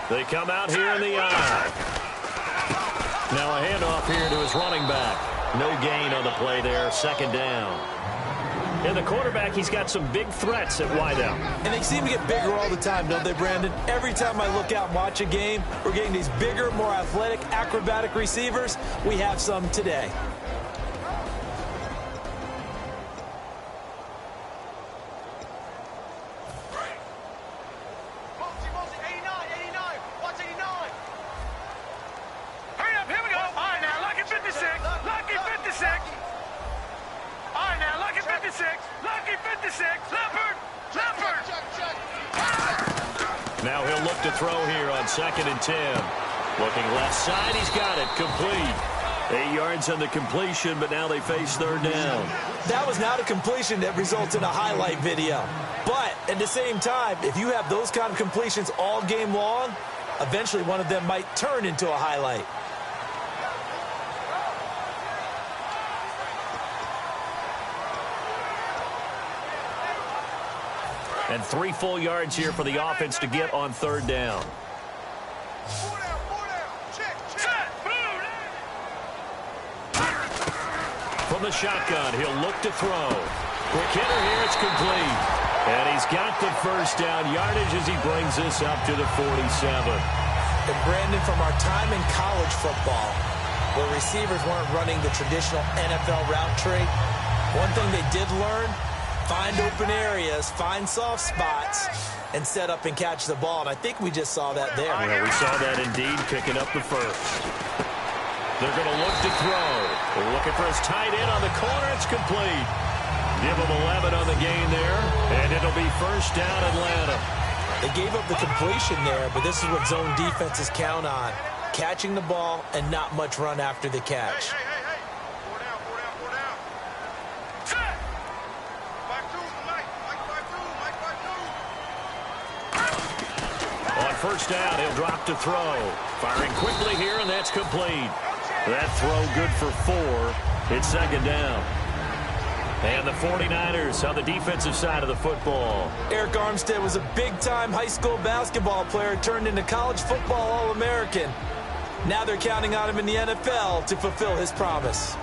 They come out here in the eye. Now a handoff here to his running back. No gain on the play there, second down. And the quarterback, he's got some big threats at wideout. And they seem to get bigger all the time, don't they, Brandon? Every time I look out and watch a game, we're getting these bigger, more athletic, acrobatic receivers. We have some today. Now he'll look to throw here on 2nd and 10. Looking left side, he's got it, complete. 8 yards on the completion, but now they face 3rd down. That was not a completion that results in a highlight video. But at the same time, if you have those kind of completions all game long, eventually one of them might turn into a highlight. And 3 full yards here for the offense to get on 3rd down. From the shotgun, he'll look to throw. Quick hitter here, it's complete. And he's got the first down yardage as he brings this up to the 47. And Brandon, from our time in college football, where receivers weren't running the traditional NFL route tree, one thing they did learn: find open areas, find soft spots, and set up and catch the ball. And I think we just saw that there. Yeah, we saw that indeed, picking up the first. They're going to look to throw. They're looking for his tight end on the corner. It's complete. Give him 11 on the gain there, and it'll be first down Atlanta. They gave up the completion there, but this is what zone defenses count on: catching the ball and not much run after the catch. On first down, he'll drop to throw. Firing quickly here, and that's complete. That throw good for 4. It's 2nd down. And the 49ers on the defensive side of the football. Eric Armstead was a big-time high school basketball player, turned into college football All-American. Now they're counting on him in the NFL to fulfill his promise.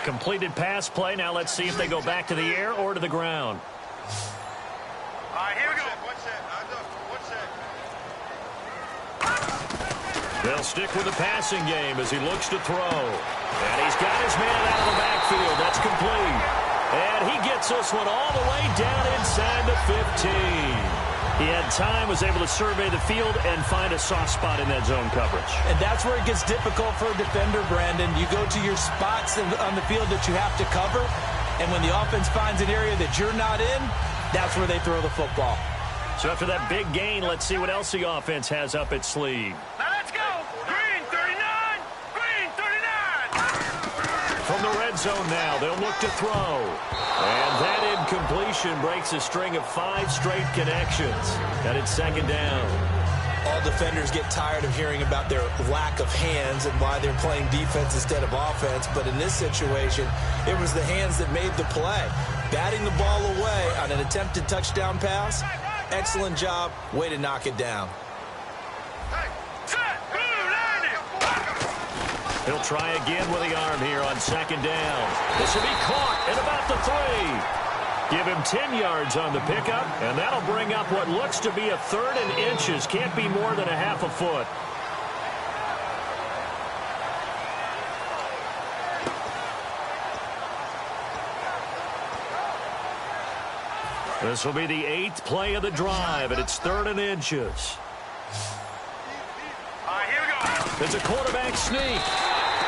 Completed pass play. Now let's see if they go back to the air or to the ground. All right, here we go. One set. They'll stick with the passing game as he looks to throw. And he's got his man out of the backfield. That's complete. And he gets this one all the way down inside the 15. He had time, was able to survey the field and find a soft spot in that zone coverage. And that's where it gets difficult for a defender, Brandon. You go to your spots on the field that you have to cover, and when the offense finds an area that you're not in, that's where they throw the football. So after that big gain, let's see what else the offense has up its sleeve. Now let's go. Green 39. Green 39. From the red zone now, they'll look to throw. And that incompletion breaks a string of 5 straight connections. And it's 2nd down. All defenders get tired of hearing about their lack of hands and why they're playing defense instead of offense. But in this situation, it was the hands that made the play. Batting the ball away on an attempted touchdown pass. Excellent job. Way to knock it down. He'll try again with the arm here on 2nd down. This will be caught at about the 3. Give him 10 yards on the pickup, and that'll bring up what looks to be a 3rd and inches. Can't be more than a half a foot. This will be the 8th play of the drive, and it's 3rd and inches. All right, here we go. It's a quarterback sneak.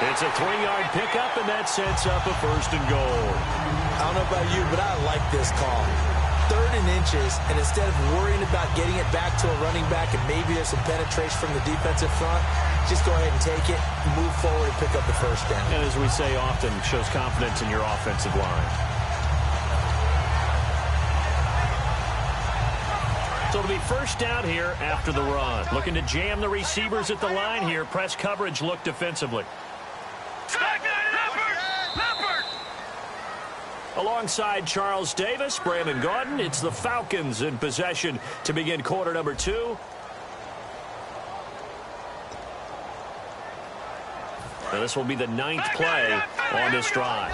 It's a 3-yard pickup, and that sets up a 1st and goal. I don't know about you, but I like this call. 3rd and inches, and instead of worrying about getting it back to a running back and maybe there's some penetration from the defensive front, just go ahead and take it, move forward, and pick up the 1st down. And as we say often, shows confidence in your offensive line. So it'll be 1st down here after the run. Looking to jam the receivers at the line here. Press coverage look defensively. Alongside Charles Davis, Brandon Gaudin, it's the Falcons in possession to begin quarter number 2. Now this will be the 9th play on this drive.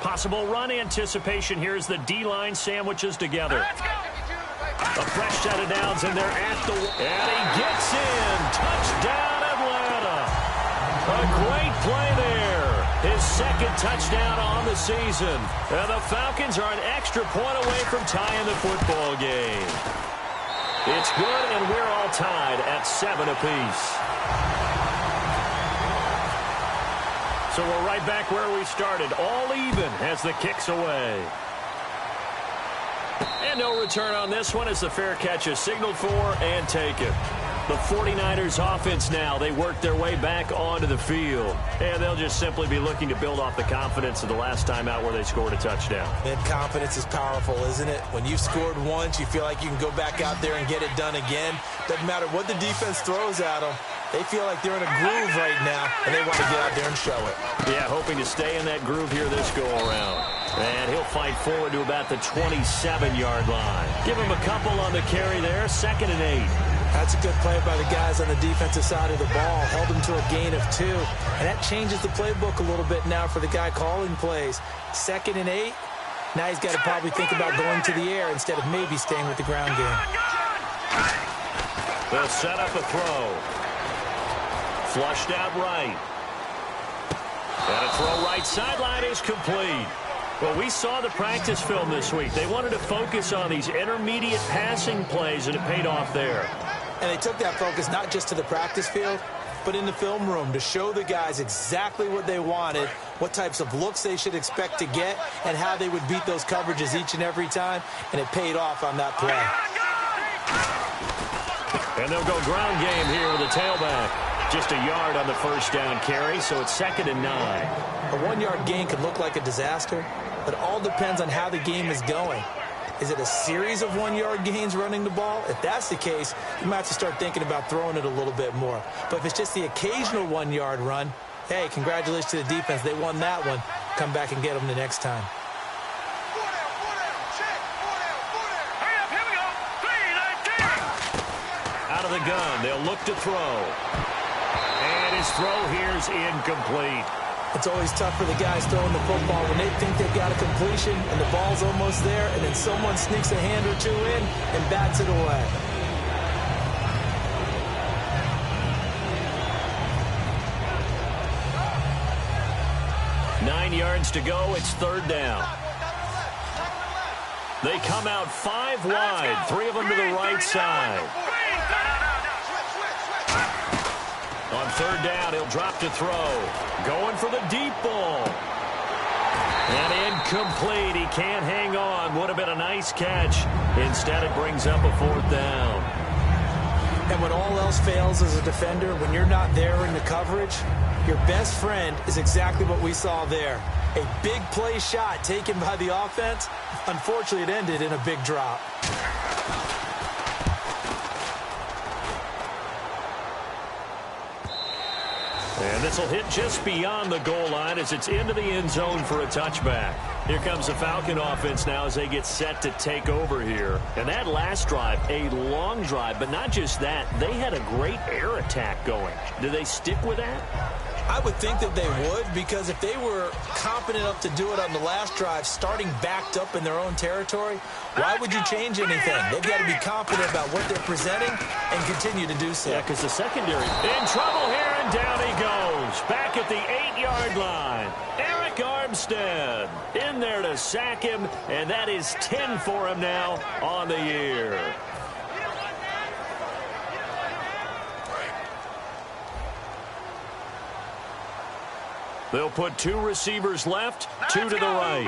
Possible run anticipation here as the D-line sandwiches together. A fresh set of downs, and they're at the... And he gets in. Touchdown, Atlanta. A great play there. His second touchdown on the season. And the Falcons are an extra point away from tying the football game. It's good, and we're all tied at 7 apiece. So we're right back where we started, all even as the kick's away. And no return on this one as the fair catch is signaled for and taken. The 49ers offense now, they work their way back onto the field. And they'll just simply be looking to build off the confidence of the last time out where they scored a touchdown. And confidence is powerful, isn't it? When you've scored once, you feel like you can go back out there and get it done again. Doesn't matter what the defense throws at them. They feel like they're in a groove right now, and they want to get out there and show it. Yeah, hoping to stay in that groove here this go-around. And he'll fight forward to about the 27-yard line. Give him a couple on the carry there, 2nd and 8. That's a good play by the guys on the defensive side of the ball. Held him to a gain of 2. And that changes the playbook a little bit now for the guy calling plays. 2nd and 8. Now he's got to probably think about going to the air instead of maybe staying with the ground game. They'll set up a throw. Flushed out right. And a throw right sideline is complete. Well, we saw the practice film this week. They wanted to focus on these intermediate passing plays, and it paid off there. And they took that focus not just to the practice field, but in the film room to show the guys exactly what they wanted, what types of looks they should expect to get, and how they would beat those coverages each and every time, and it paid off on that play. And they'll go ground game here with a tailback. Just a yard on the first down carry, so it's 2nd and 9. A 1-yard gain could look like a disaster, but it all depends on how the game is going. Is it a series of 1-yard gains running the ball? If that's the case, you might have to start thinking about throwing it a little bit more. But if it's just the occasional 1-yard run, hey, congratulations to the defense. They won that one. Come back and get them the next time. Out of the gun, they'll look to throw. And his throw here's incomplete. It's always tough for the guys throwing the football when they think they've got a completion and the ball's almost there, and then someone sneaks a hand or two in and bats it away. Nine yards to go. It's 3rd down. They come out 5 wide, 3 of them to the right side. On 3rd down, he'll drop to throw. Going for the deep ball. And incomplete. He can't hang on. Would have been a nice catch. Instead, it brings up a 4th down. And when all else fails as a defender, when you're not there in the coverage, your best friend is exactly what we saw there. A big play shot taken by the offense. Unfortunately, it ended in a big drop. And this will hit just beyond the goal line as it's into the end zone for a touchback. Here comes the Falcon offense now as they get set to take over here. And that last drive, a long drive, but not just that. They had a great air attack going. Do they stick with that? I would think that they would, because if they were confident enough to do it on the last drive, starting backed up in their own territory, why would you change anything? They've got to be confident about what they're presenting and continue to do so. Yeah, because the secondary in trouble here, and down he goes. Back at the 8-yard line. Eric Armstead in there to sack him, and that is 10 for him now on the year. They'll put 2 receivers left, 2 to the right.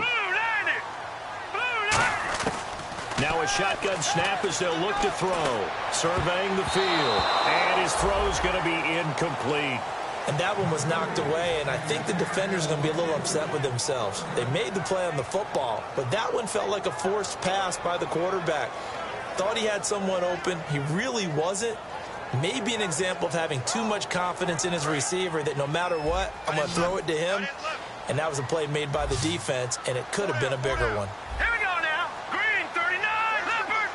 Now a shotgun snap as they'll look to throw. Surveying the field. And his throw's going to be incomplete. And that one was knocked away, and I think the defender's going to be a little upset with themselves. They made the play on the football, but that one felt like a forced pass by the quarterback. Thought he had someone open. He really wasn't. Maybe an example of having too much confidence in his receiver that no matter what, I'm going to throw it to him. and that was a play made by the defense, and it could have been a bigger one. Here we go now. Green, 39. Leopard.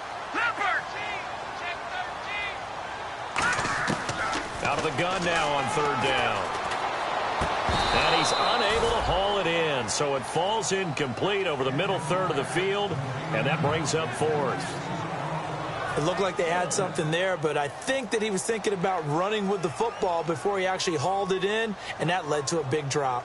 Out of the gun now on third down. And he's unable to haul it in, so it falls incomplete over the middle third of the field, and that brings up fourth. It looked like they had something there, but I think that he was thinking about running with the football before he actually hauled it in, and that led to a big drop.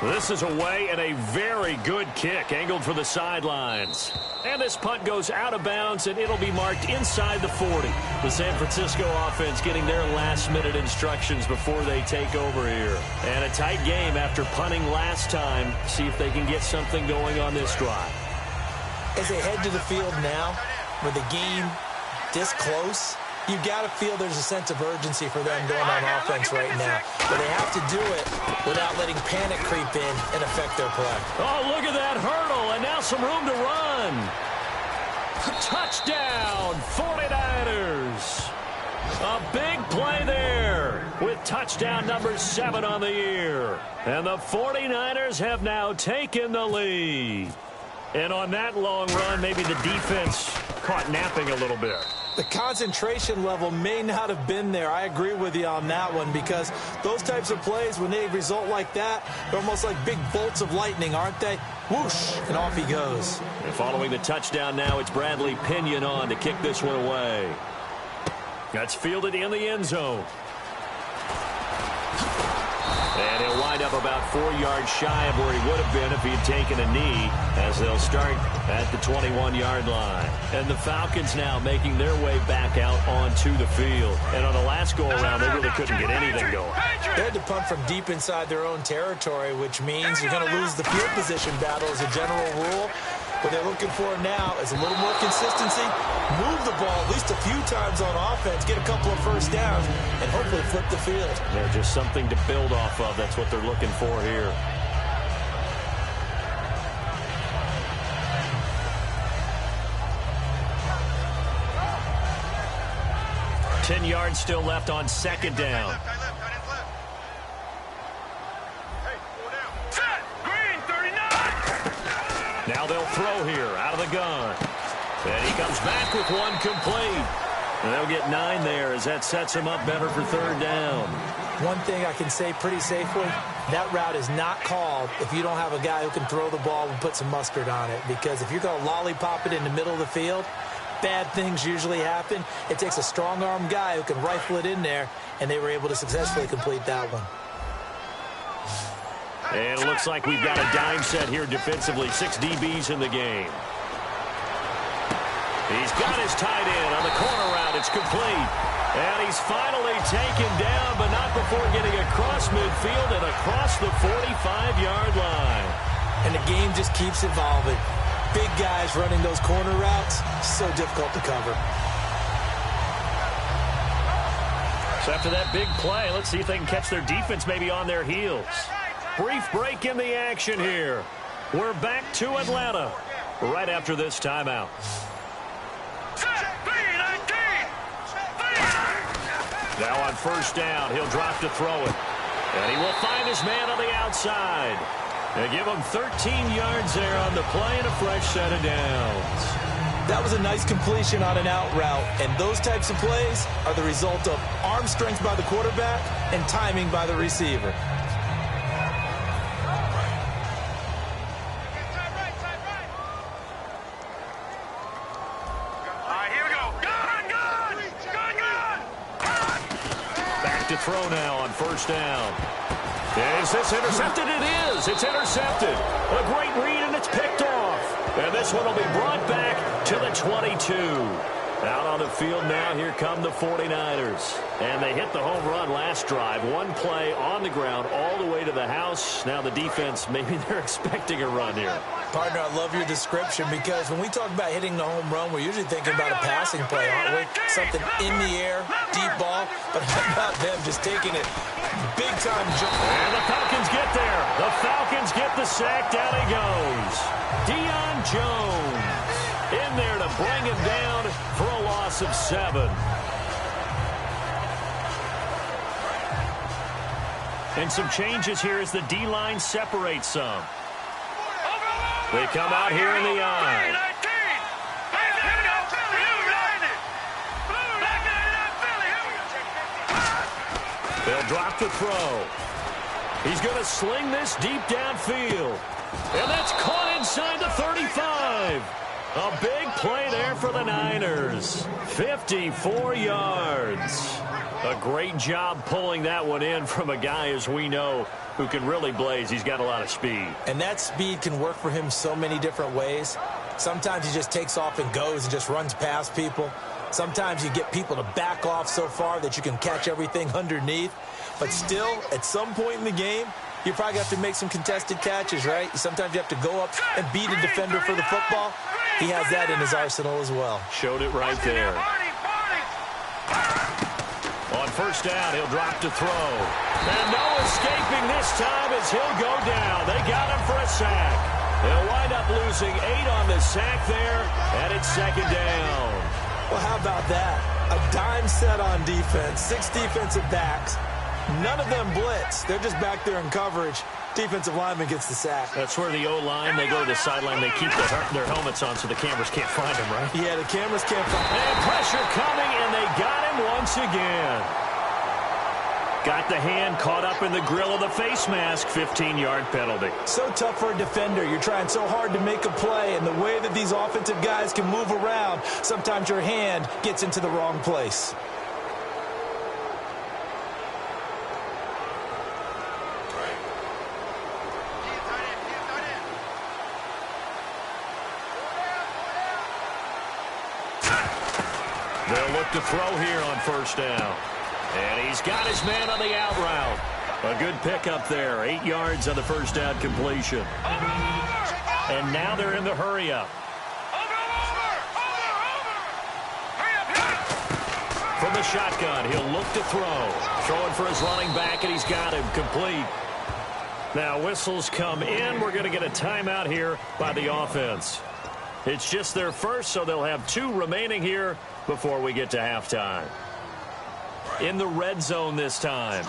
This is away and a very good kick, angled for the sidelines. And this punt goes out of bounds, and it'll be marked inside the 40. The San Francisco offense getting their last-minute instructions before they take over here. And a tight game after punting last time. See if they can get something going on this drive. As they head to the field now, with the game this close, you've got to feel there's a sense of urgency for them going on offense right now. But they have to do it without letting panic creep in and affect their play. Oh, look at that hurdle, and now some room to run. Touchdown, 49ers. A big play there with touchdown number 7 on the year. And the 49ers have now taken the lead. And on that long run, maybe the defense caught napping a little bit. The concentration level may not have been there. I agree with you on that one, because those types of plays, when they result like that, they're almost like big bolts of lightning, aren't they? Whoosh, and off he goes. And following the touchdown now, it's Bradley Pinion on to kick this one away. That's fielded in the end zone. And he'll wind up about 4 yards shy of where he would have been if he had taken a knee, as they'll start at the 21-yard line. And the Falcons now making their way back out onto the field. And on the last go-around, they really couldn't get anything going. They had to punt from deep inside their own territory, which means you're going to lose the field position battle as a general rule. What they're looking for now is a little more consistency, move the ball at least a few times on offense, get a couple of first downs, and hopefully flip the field. Yeah, just something to build off of. That's what they're looking for here. Ten yards still left on second down. Now they'll throw here out of the gun. And he comes back with one complete. And they'll get 9 there as that sets him up better for third down. One thing I can say pretty safely, that route is not called if you don't have a guy who can throw the ball and put some mustard on it. Because if you're going to lollipop it in the middle of the field, bad things usually happen. It takes a strong-arm guy who can rifle it in there, and they were able to successfully complete that one. And it looks like we've got a dime set here defensively. 6 DBs in the game. He's got his tight end on the corner route. It's complete. And he's finally taken down, but not before getting across midfield and across the 45-yard line. And the game just keeps evolving. Big guys running those corner routes, so difficult to cover. So after that big play, let's see if they can catch their defense maybe on their heels. Brief break in the action here. We're back to Atlanta right after this timeout. Now on first down, he'll drop to throw it. And he will find his man on the outside. And give him 13 yards there on the play and a fresh set of downs. That was a nice completion on an out route. And those types of plays are the result of arm strength by the quarterback and timing by the receiver. To throw now on first down. Is this intercepted? It is. It's intercepted. A great read, and it's picked off. And this one will be brought back to the 22. Out on the field now, here come the 49ers. And they hit the home run last drive. One play on the ground all the way to the house. Now the defense, maybe they're expecting a run here. Partner, I love your description, because when we talk about hitting the home run, we're usually thinking about a passing play, aren't we? Something in the air, deep ball. But how about them just taking it big-time jump? And the Falcons get there. The Falcons get the sack. Down he goes. Deion Jones in there to bring him down for a loss of 7. And some changes here as the D-line separates some. They come out here in the I. They'll drop the throw. He's going to sling this deep downfield. And that's caught inside the 35. A big play there for the Niners. 54 yards. A great job pulling that one in from a guy, as we know, who can really blaze. He's got a lot of speed. And that speed can work for him so many different ways. Sometimes he just takes off and goes and just runs past people. Sometimes you get people to back off so far that you can catch everything underneath. But still, at some point in the game, you probably have to make some contested catches, right? Sometimes you have to go up and beat a defender for the football. He has that in his arsenal as well. Showed it right there. On first down, he'll drop to throw. And no escaping this time as he'll go down. They got him for a sack. They'll wind up losing 8 on the sack there, and it's second down. Well, how about that? A dime set on defense, 6 defensive backs. None of them blitz. They're just back there in coverage. Defensive lineman gets the sack. That's where the O-line, they go to the sideline, they keep their helmets on so the cameras can't find them, right? Yeah, the cameras can't find them. And pressure coming, and they got him once again. Got the hand caught up in the grill of the face mask, 15-yard penalty. So tough for a defender. You're trying so hard to make a play, and the way that these offensive guys can move around, sometimes your hand gets into the wrong place. They'll look to throw here on first down. And he's got his man on the out route. A good pickup there. 8 yards on the first down completion. And now they're in the hurry-up. From the shotgun, he'll look to throw. Throwing for his running back, and he's got him complete. Now whistles come in. We're going to get a timeout here by the offense. It's just their first, so they'll have 2 remaining here before we get to halftime. In the red zone this time.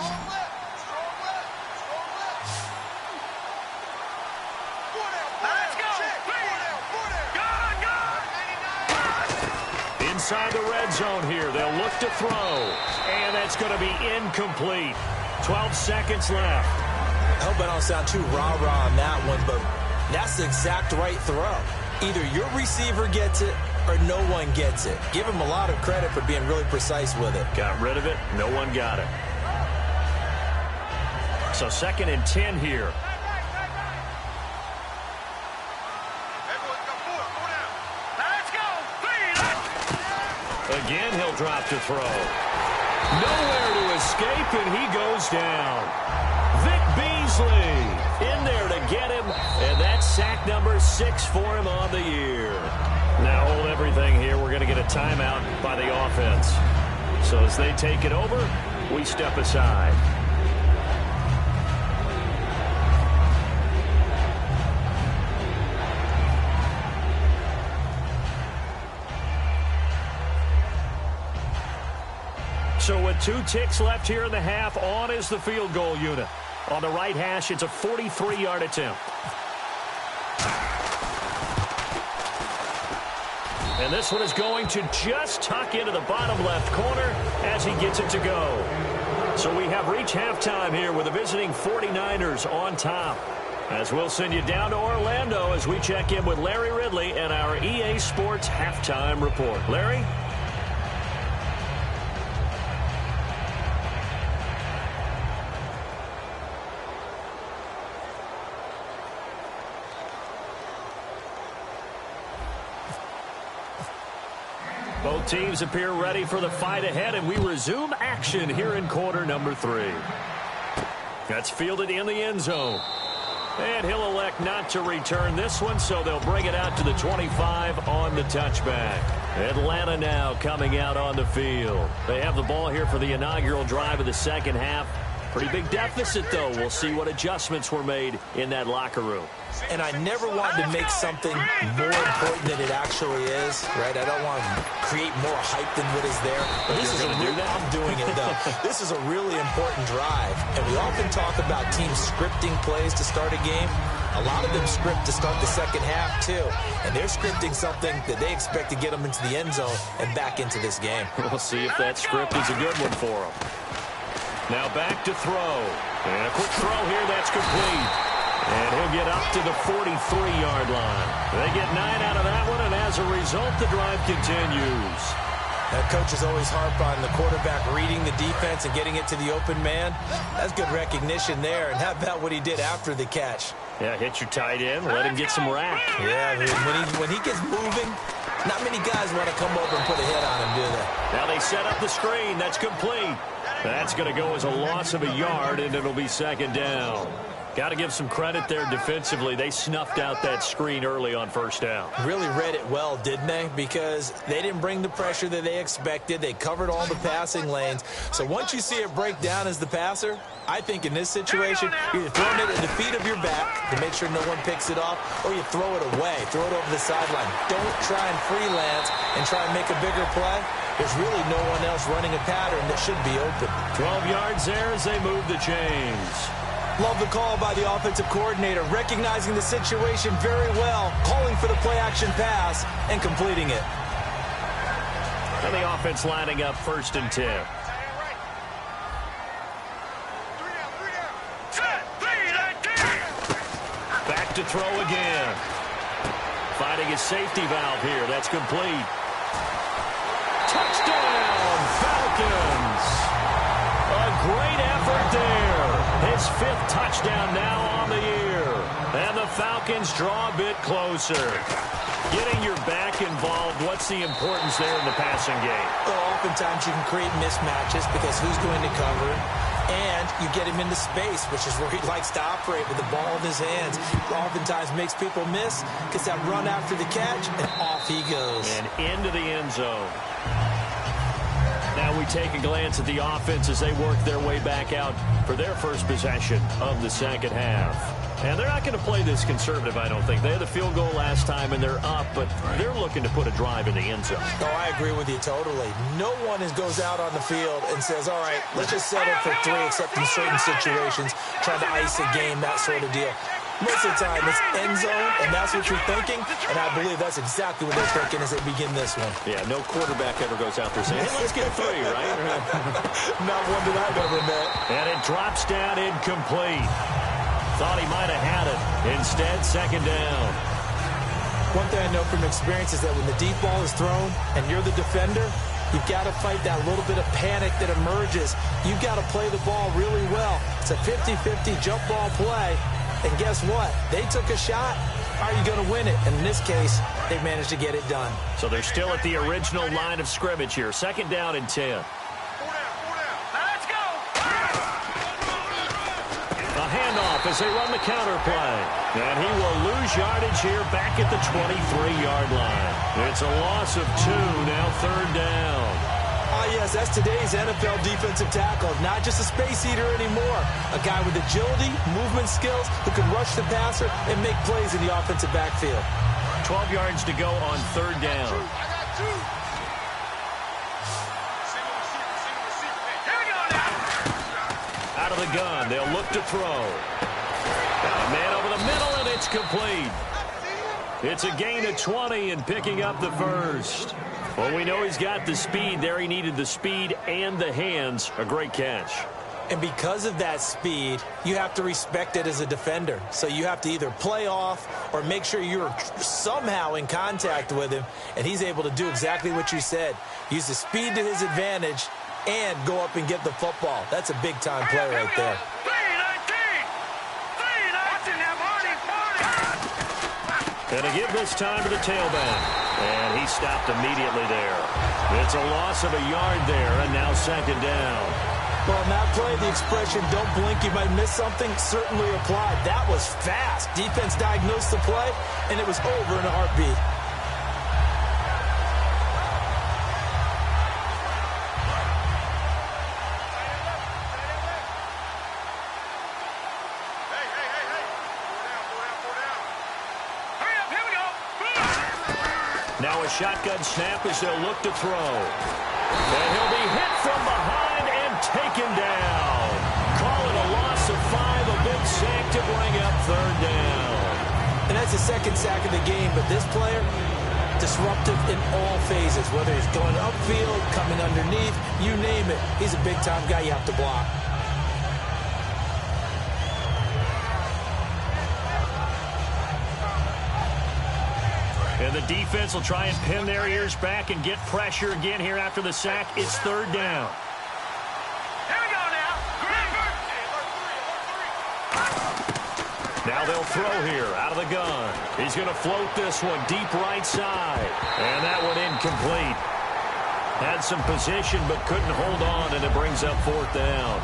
Inside the red zone here. They'll look to throw. And that's going to be incomplete. 12 seconds left. I hope I don't sound too rah-rah on that one, but that's the exact right throw. Either your receiver gets it or no one gets it. Give him a lot of credit for being really precise with it. Got rid of it. No one got it. So 2nd and 10 here. Again, he'll drop to throw. Nowhere to escape, and he goes down. Vic Beasley in there to get him, and that's sack number 6 for him on the year. Now hold everything here. We're going to get a timeout by the offense. So as they take it over, we step aside. So with 2 ticks left here in the half, on is the field goal unit. On the right hash, it's a 43-yard attempt. And this one is going to just tuck into the bottom left corner as he gets it to go. So we have reached halftime here with the visiting 49ers on top. As we'll send you down to Orlando as we check in with Larry Ridley and our EA Sports Halftime Report. Larry? Both teams appear ready for the fight ahead, and we resume action here in quarter number 3. That's fielded in the end zone. And he'll elect not to return this one, so they'll bring it out to the 25 on the touchback. Atlanta now coming out on the field. They have the ball here for the inaugural drive of the second half. Pretty big deficit, though. We'll see what adjustments were made in that locker room. And I never want to make something more important than it actually is, right? I don't want to create more hype than what is there. But this is I'm doing it, though. This is a really important drive. And we often talk about teams scripting plays to start a game. A lot of them script to start the second half, too. And they're scripting something that they expect to get them into the end zone and back into this game. We'll see if that script is a good one for them. Now back to throw. And a quick throw here. That's complete. And he'll get up to the 43-yard line. They get 9 out of that one, and as a result, the drive continues. Coaches always harp on the quarterback reading the defense and getting it to the open man. That's good recognition there. And how about what he did after the catch? Yeah, hit your tight end, let him get some rack. Yeah, when he gets moving, not many guys want to come over and put a hit on him, do they? Now they set up the screen. That's complete. That's going to go as a loss of a yard, and it'll be second down. Got to give some credit there defensively. They snuffed out that screen early on first down. Really read it well, didn't they? Because they didn't bring the pressure that they expected. They covered all the passing lanes. So once you see it break down as the passer, I think in this situation, you're either throwing it at the feet of your back to make sure no one picks it off, or you throw it away, throw it over the sideline. Don't try and freelance and try and make a bigger play. There's really no one else running a pattern that should be open. 12 yards there as they move the chains. Love the call by the offensive coordinator, recognizing the situation very well, calling for the play-action pass, and completing it. And the offense lining up 1st and 10. Back to throw again. Finding his safety valve here. That's complete. Touchdown, Falcons! A great effort there. His 5th touchdown now on the year. And the Falcons draw a bit closer. Getting your back involved, what's the importance there in the passing game? Well, oftentimes you can create mismatches because who's going to cover him? And you get him into space, which is where he likes to operate with the ball in his hands. Oftentimes makes people miss, gets that run after the catch, and off he goes. And into the end zone. Now we take a glance at the offense as they work their way back out for their first possession of the second half. And they're not going to play this conservative, I don't think. They had the field goal last time, and they're up, but they're looking to put a drive in the end zone. Oh, I agree with you totally. No one goes out on the field and says, all right, let's just settle for 3, except in certain situations, trying to ice a game, that sort of deal. Most of the time, it's end zone, and that's what you're thinking, and I believe that's exactly what they're thinking as they begin this one. Yeah, no quarterback ever goes out there saying, hey, let's get 3, right? Not one that I've ever met. And it drops down incomplete. Thought he might have had it. Instead, second down. One thing I know from experience is that when the deep ball is thrown and you're the defender, you've got to fight that little bit of panic that emerges. You've got to play the ball really well. It's a 50-50 jump ball play. And guess what? They took a shot. Are you going to win it? And in this case, they managed to get it done. So they're still at the original line of scrimmage here. Second down and 10. A handoff as they run the counter play. And he will lose yardage here back at the 23-yard line. It's a loss of 2, now third down. Yes, that's today's NFL defensive tackle. Not just a space eater anymore. A guy with agility, movement skills, who can rush the passer and make plays in the offensive backfield. 12 yards to go on third down. Out of the gun, they'll look to throw. Got a man over the middle, and it's complete. It's a gain of 20 and picking up the first. Well, we know he's got the speed there. He needed the speed and the hands. A great catch. And because of that speed, you have to respect it as a defender. So you have to either play off or make sure you're somehow in contact with him. And he's able to do exactly what you said. Use the speed to his advantage and go up and get the football. That's a big-time play right there. And to give this time to the tailback. And he stopped immediately there. It's a loss of a yard there, and now second down. Well, in that play, the expression, don't blink, you might miss something, certainly applied. That was fast. Defense diagnosed the play, and it was over in a heartbeat. Now a shotgun snap as they'll look to throw. And he'll be hit from behind and taken down. Call it a loss of 5, a big sack to bring up third down. And that's the second sack of the game, but this player, disruptive in all phases, whether he's going upfield, coming underneath, you name it. He's a big-time guy you have to block. And the defense will try and pin their ears back and get pressure again here after the sack. It's third down. Here we go now. Now they'll throw here out of the gun. He's going to float this one deep right side. And that one incomplete. Had some position but couldn't hold on, and it brings up fourth down.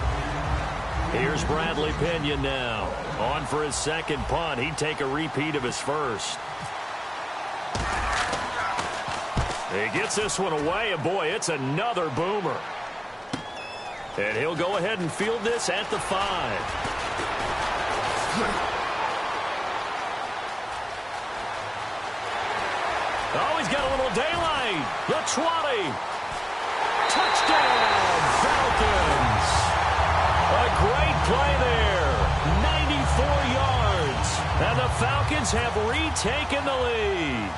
Here's Bradley Pinion now. On for his second punt. He'd take a repeat of his first. He gets this one away, and boy, it's another boomer. And he'll go ahead and field this at the 5. Oh, he's got a little daylight. The 20. Touchdown, Falcons. A great play there. 94 yards. And the Falcons have retaken the lead.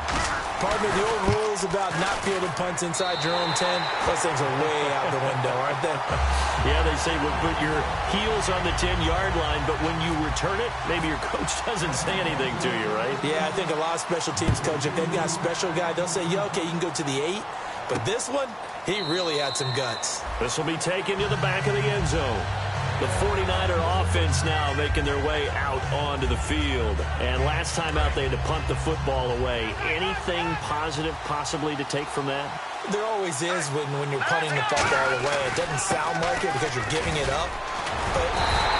Pardon me, the old rules about not fielding punts inside your own 10, those things are way out the window, aren't they? Yeah, they say put your heels on the 10-yard line, but when you return it, maybe your coach doesn't say anything to you, right? Yeah, I think a lot of special teams coaches, if they've got a special guy, they'll say, yeah, okay, you can go to the 8. But this one, he really had some guts. This will be taken to the back of the end zone. The 49er offense now making their way out onto the field. And last time out, they had to punt the football away. Anything positive possibly to take from that? There always is when you're punting the football away. It doesn't sound like it because you're giving it up. But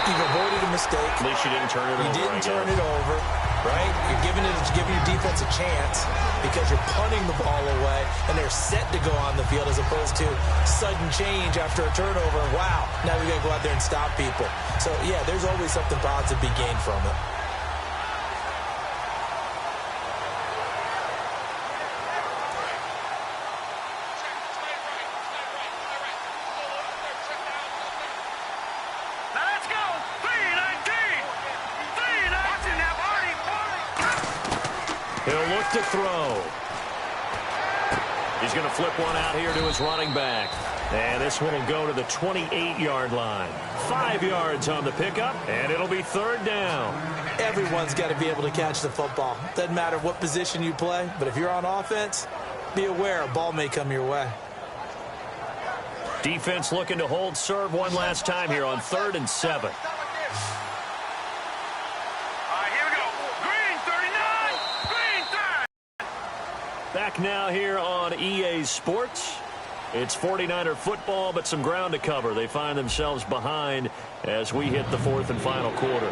you've avoided a mistake. At least you didn't turn it over. You didn't turn it over, right? You're giving your defense a chance because you're punting the ball away, and they're set to go on the field as opposed to sudden change after a turnover. Wow, now we got to go out there and stop people. So, yeah, there's always something positive to be gained from it. Now let's go. 3-19. 3-19. He'll look to throw. He's going to flip one out here to his running back. And this one will go to the 28-yard line. 5 yards on the pickup, and it'll be third down. Everyone's got to be able to catch the football. Doesn't matter what position you play, but if you're on offense, be aware a ball may come your way. Defense looking to hold serve one last time here on 3rd and 7. Back now here on EA Sports. It's 49er football, but some ground to cover. They find themselves behind as we hit the 4th and final quarter.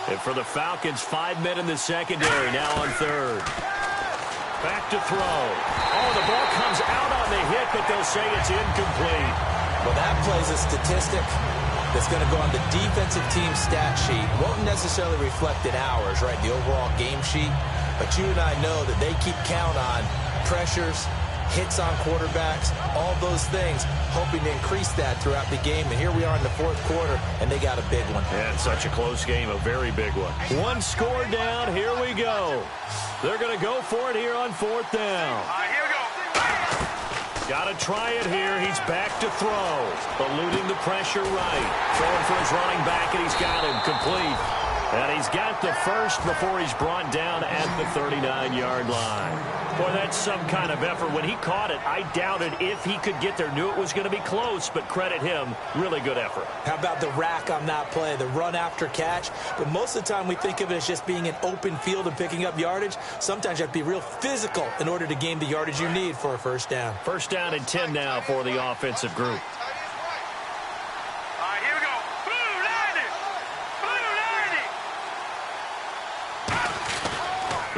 And for the Falcons, 5 men in the secondary, now on 3rd. Back to throw. Oh, the ball comes out on the hit, but they'll say it's incomplete. Well, that plays a statistic that's going to go on the defensive team stat sheet. Won't necessarily reflect in ours, right, the overall game sheet. But you and I know that they keep count on pressures, hits on quarterbacks, all those things, hoping to increase that throughout the game. And here we are in the 4th quarter, and they got a big one. And such a close game, a very big one. One score down, here we go. They're going to go for it here on 4th down. Here we go. Got to try it here. He's back to throw. Eluding the pressure right. Throwing for his running back, and he's got him complete. And he's got the first before he's brought down at the 39-yard line. Boy, that's some kind of effort. When he caught it, I doubted if he could get there. Knew it was going to be close, but credit him. Really good effort. How about the rack on that play, the run after catch? But most of the time we think of it as just being an open field and picking up yardage. Sometimes you have to be real physical in order to gain the yardage you need for a first down. First down and 10 now for the offensive group. Here we go. Blue 90. Blue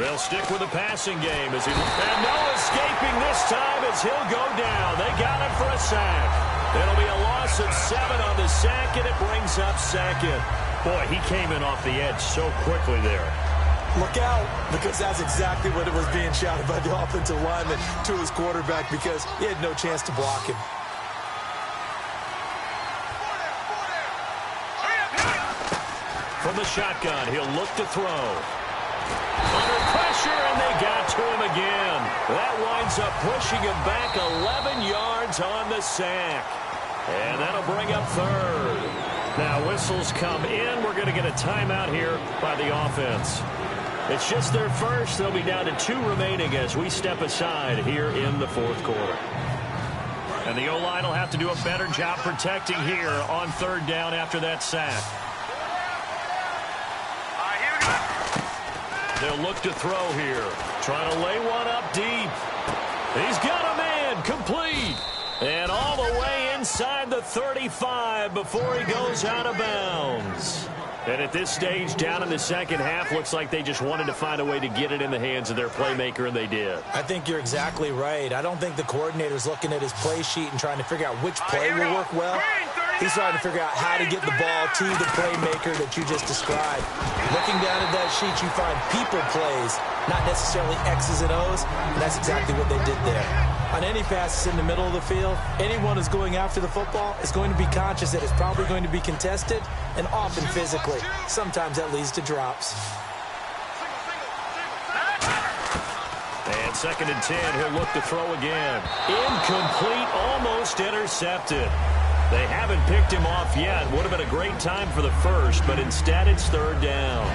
90. They'll stick with the passing game as he... And no escaping this time as he'll go down. They got him for a sack. It'll be a loss of 7 on the sack, and it brings up second. Boy, he came in off the edge so quickly there. Look out, because that's exactly what it was being shouted by the offensive lineman to his quarterback, because he had no chance to block him. From the shotgun, he'll look to throw. Under pressure, and they got to him again. That winds up pushing him back 11 yards on the sack. And that'll bring up third. Now, whistles come in. We're going to get a timeout here by the offense. It's just their first. They'll be down to 2 remaining as we step aside here in the fourth quarter. And the O-line will have to do a better job protecting here on third down after that sack. They'll look to throw here. Trying to lay one up deep. He's got a man. Complete. And all the way inside the 35 before he goes out of bounds. And at this stage, down in the second half, looks like they just wanted to find a way to get it in the hands of their playmaker, and they did. I think you're exactly right. I don't think the coordinator's looking at his play sheet and trying to figure out which play will work well. He's trying to figure out how to get the ball to the playmaker that you just described. Looking down at that sheet, you find people plays, not necessarily X's and O's, and that's exactly what they did there. On any passes in the middle of the field, anyone who's going after the football is going to be conscious that it's probably going to be contested, and often physically. Sometimes that leads to drops. And 2nd and 10, he'll look to throw again. Incomplete, almost intercepted. They haven't picked him off yet. Would have been a great time for the first, but instead it's third down.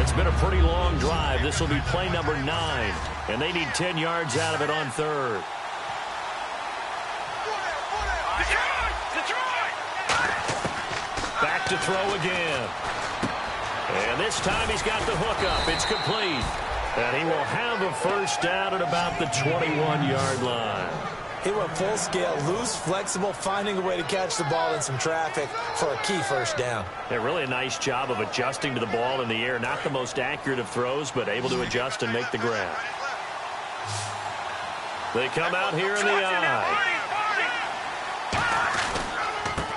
It's been a pretty long drive. This will be play number 9, and they need 10 yards out of it on third. Back to throw again. And this time he's got the hook up. It's complete. And he will have a first down at about the 21-yard line. He went full scale, loose, flexible, finding a way to catch the ball in some traffic for a key first down. Yeah, really a nice job of adjusting to the ball in the air. Not the most accurate of throws, but able to adjust and make the grab. They come out here in the eye.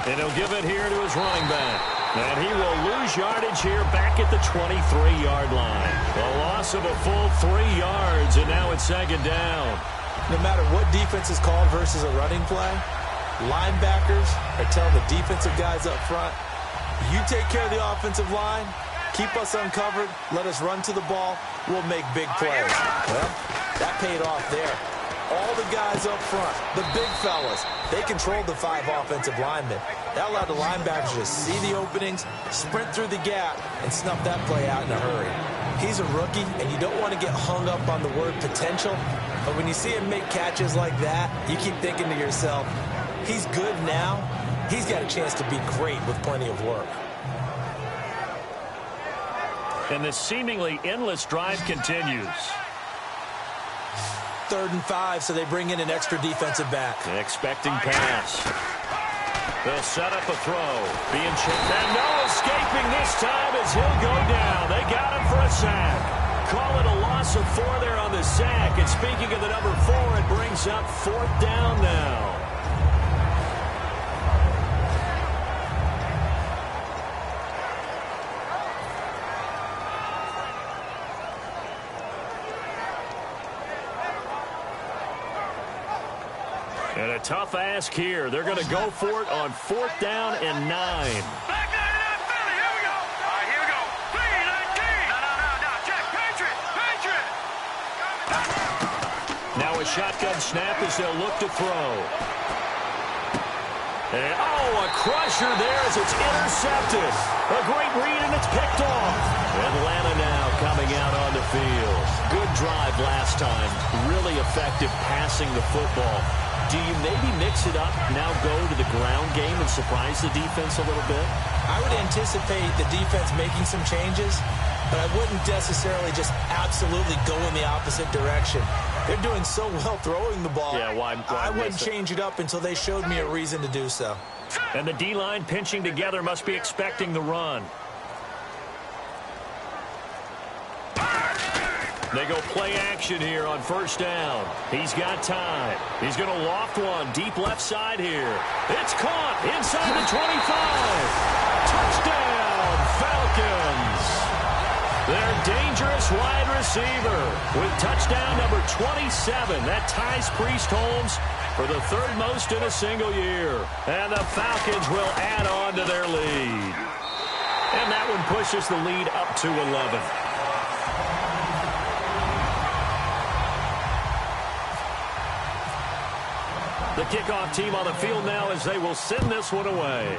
And he'll give it here to his running back. And he will lose yardage here back at the 23-yard line. A loss of a full 3 yards, and now it's second down. No matter what defense is called versus a running play, linebackers are telling the defensive guys up front, you take care of the offensive line, keep us uncovered, let us run to the ball, we'll make big plays. Well, that paid off there. All the guys up front, the big fellas, they controlled the 5 offensive linemen. That allowed the linebackers to see the openings, sprint through the gap, and snuff that play out in a hurry. He's a rookie, and you don't want to get hung up on the word potential, but when you see him make catches like that, you keep thinking to yourself, he's good now, he's got a chance to be great with plenty of work. And this seemingly endless drive continues. 3rd and 5, so they bring in an extra defensive back. Expecting pass. They'll set up a throw. Being chipped. And no escaping this time as he'll go down. They got him for a sack. Call it a loss of 4 there on the sack. And speaking of the number 4, it brings up 4th down now. And a tough ask here. They're going to go for it on 4th down and 9. Back there to that Philly. Here we go. All right, here we go. 3-19. No. Check. Patriot. Now a shotgun snap as they'll look to throw. And, a crusher there as it's intercepted. A great read, and it's picked off. Atlanta now coming out on the field. Good drive last time. Really effective passing the football. Do you maybe mix it up, now go to the ground game and surprise the defense a little bit? I would anticipate the defense making some changes, but I wouldn't necessarily just absolutely go in the opposite direction. They're doing so well throwing the ball. Yeah, why I wouldn't miss it? change it up until they showed me a reason to do so. And the D-line pinching together must be expecting the run. They go play action here on first down. He's got time. He's going to loft one deep left side here. It's caught inside the 25. Touchdown, Falcons. Their dangerous wide receiver with touchdown number 27. That ties Priest Holmes for the third most in a single year. And the Falcons will add on to their lead. And that one pushes the lead up to 11. The kickoff team on the field now as they will send this one away.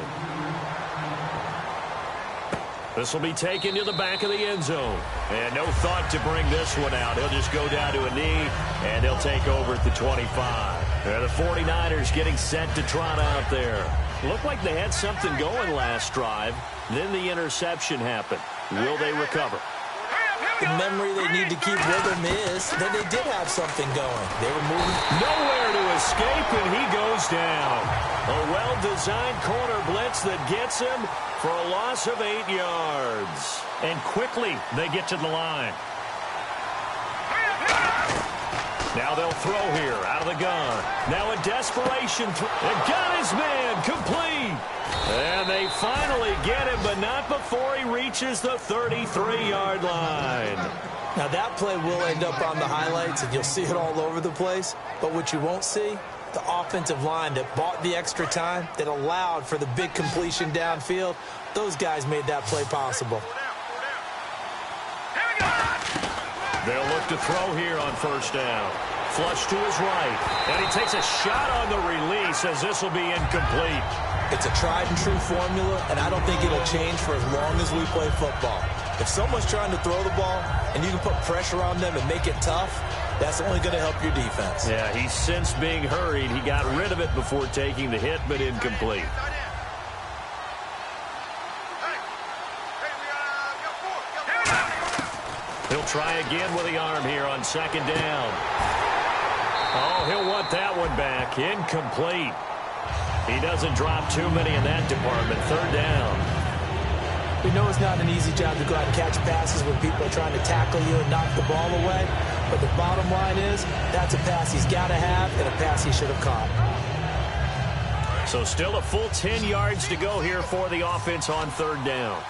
This will be taken to the back of the end zone. And no thought to bring this one out. He'll just go down to a knee, and they'll take over at the 25. The 49ers getting set to trot out there. Looked like they had something going last drive. Then the interception happened. Will they recover? The memory they need to keep with them is that they did have something going. They were moving. Nowhere to escape, and he goes down. A well-designed corner blitz that gets him for a loss of 8 yards. And quickly, they get to the line. Now they'll throw here out of the gun. Now a desperation throw. And got his man complete. And they finally get him, but not before he reaches the 33-yard line. Now that play will end up on the highlights, and you'll see it all over the place. But what you won't see, the offensive line that bought the extra time, that allowed for the big completion downfield, those guys made that play possible. They'll look to throw here on first down. Flush to his right. And he takes a shot on the release as this will be incomplete. It's a tried-and-true formula, and I don't think it'll change for as long as we play football. If someone's trying to throw the ball and you can put pressure on them and make it tough, that's only going to help your defense. Yeah, he's since being hurried. He got rid of it before taking the hit, but incomplete. He'll try again with the arm here on second down. Oh, he'll want that one back. Incomplete. He doesn't drop too many in that department. Third down. We know it's not an easy job to go out and catch passes when people are trying to tackle you and knock the ball away. But the bottom line is, that's a pass he's got to have and a pass he should have caught. So still a full 10 yards to go here for the offense on third down.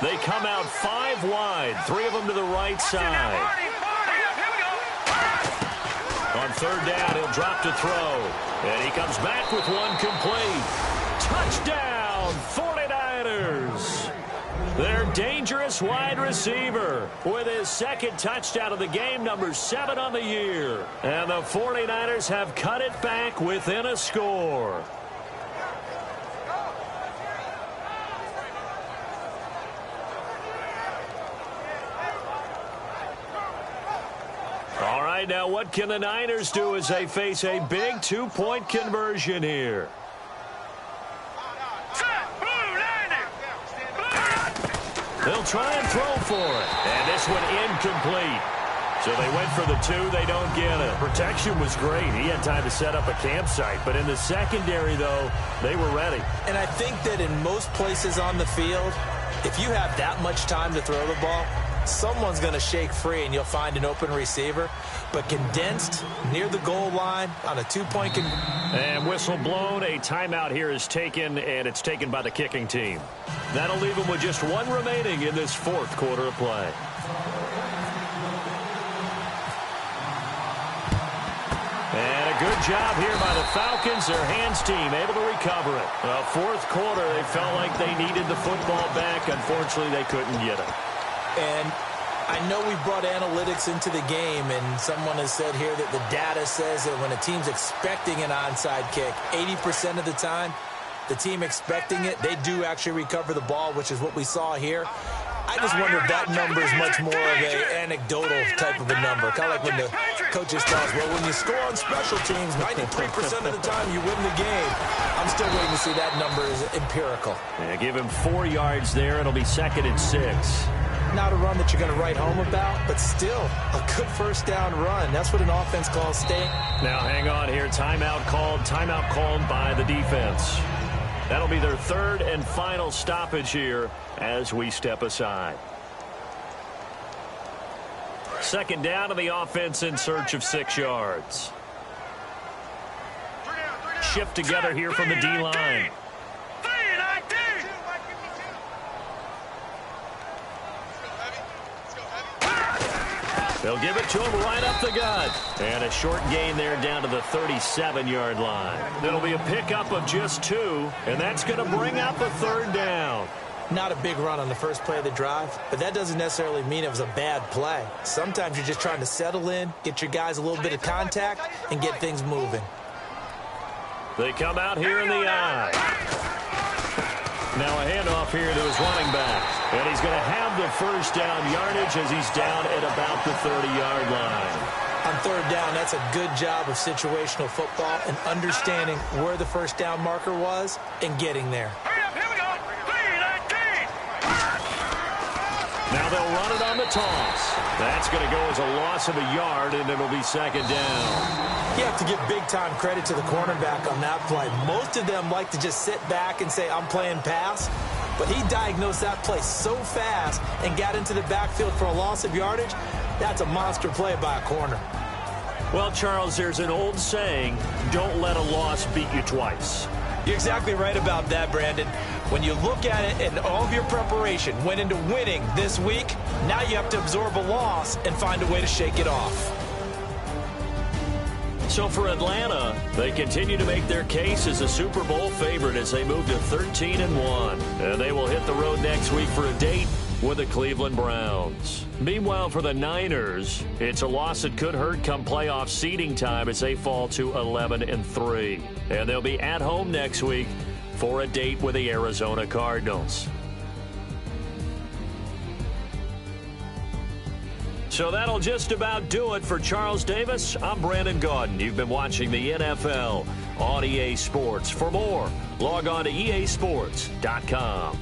They come out 5 wide, 3 of them to the right side. On third down, he'll drop to throw. And he comes back with one complete. Touchdown, 49ers. Their dangerous wide receiver with his second touchdown of the game, number 7 on the year. And the 49ers have cut it back within a score. All right, now what can the Niners do as they face a big 2-point conversion here? They'll try and throw for it. And this one incomplete. So they went for the 2. They don't get it. Protection was great. He had time to set up a campsite. But in the secondary, though, they were ready. And I think that in most places on the field, if you have that much time to throw the ball, someone's going to shake free and you'll find an open receiver. But condensed near the goal line on a 2-point and whistle blown. A timeout here is taken, and it's taken by the kicking team. That'll leave them with just 1 remaining in this 4th quarter of play. And a good job here by the Falcons. Their hands team able to recover it. Well, 4th quarter, they felt like they needed the football back. Unfortunately, they couldn't get it. And I know we brought analytics into the game, and someone has said here that the data says that when a team's expecting an onside kick, 80% of the time, the team expecting it, they do actually recover the ball, which is what we saw here. I just wonder if that number is much more of an anecdotal type of a number. Kind of like when the coaches tell us, well, when you score on special teams, 93% of the time you win the game. I'm still waiting to see that number is empirical. Yeah, give him 4 yards there. It'll be 2nd and 6. Not a run that you're going to write home about, but still a good first down run. That's what an offense calls staying. Now hang on here. Timeout called by the defense. That'll be their third and final stoppage here as we step aside. Second down to the offense in search of 6 yards. Shift together here from the D-line. They'll give it to him right up the gut. And a short gain there down to the 37-yard line. It'll be a pickup of just 2, and that's going to bring up a third down. Not a big run on the first play of the drive, but that doesn't necessarily mean it was a bad play. Sometimes you're just trying to settle in, get your guys a little bit of contact, and get things moving. They come out here in the eye. Now a handoff here to his running back. And he's going to have the first down yardage as he's down at about the 30-yard line. On third down, that's a good job of situational football and understanding where the first down marker was and getting there. Hurry up, here we go. 3-19. Now they'll run it on the toss. That's going to go as a loss of a yard, and it'll be second down. You have to give big-time credit to the cornerback on that play. Most of them like to just sit back and say, I'm playing pass. But he diagnosed that play so fast and got into the backfield for a loss of yardage. That's a monster play by a corner. Well, Charles, there's an old saying, don't let a loss beat you twice. You're exactly right about that, Brandon. When you look at it and all of your preparation went into winning this week, now you have to absorb a loss and find a way to shake it off. So for Atlanta, they continue to make their case as a Super Bowl favorite as they move to 13-1. And they will hit the road next week for a date with the Cleveland Browns. Meanwhile, for the Niners, it's a loss that could hurt come playoff seeding time as they fall to 11-3. And they'll be at home next week for a date with the Arizona Cardinals. So that'll just about do it for Charles Davis. I'm Brandon Gaudin. You've been watching the NFL on EA Sports. For more, log on to easports.com.